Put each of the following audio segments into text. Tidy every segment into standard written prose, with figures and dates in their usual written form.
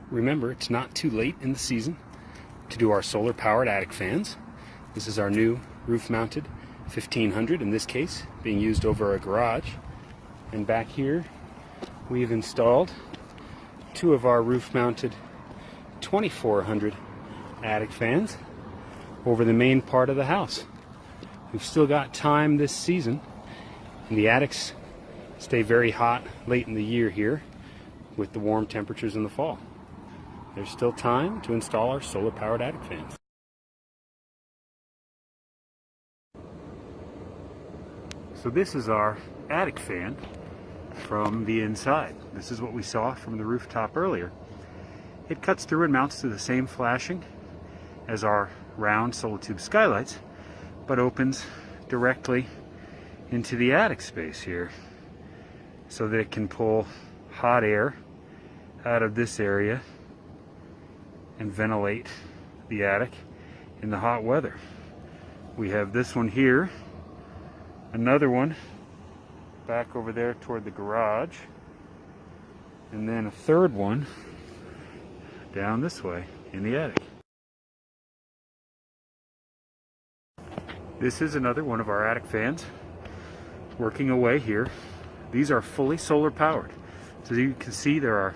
remember, it's not too late in the season to do our solar powered attic fans. This is our new roof mounted 1500, in this case being used over a garage. And back here we've installed two of our roof mounted 2400 attic fans over the main part of the house. We've still got time this season, and the attics stay very hot late in the year here with the warm temperatures in the fall. There's still time to install our solar powered attic fans. So this is our attic fan from the inside. This is what we saw from the rooftop earlier. It cuts through and mounts to the same flashing as our round Solitube skylights, but opens directly into the attic space here so that it can pull hot air out of this area and ventilate the attic in the hot weather. We have this one here, another one back over there toward the garage, and then a third one down this way in the attic. This is another one of our attic fans working away here. These are fully solar powered. So you can see there are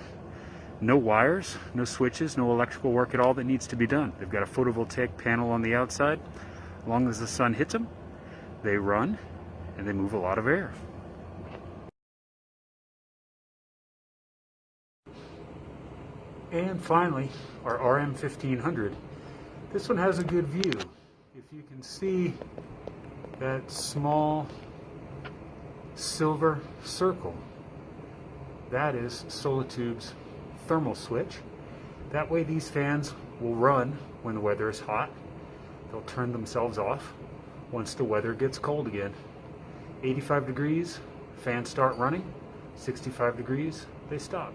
no wires, no switches, no electrical work at all that needs to be done. They've got a photovoltaic panel on the outside. As long as the sun hits them, they run and they move a lot of air. And finally, our RM1500. This one has a good view. If you can see that small silver circle, that is Solitube's thermal switch. That way these fans will run when the weather is hot. They'll turn themselves off once the weather gets cold again. 85 degrees, fans start running. 65 degrees, they stop.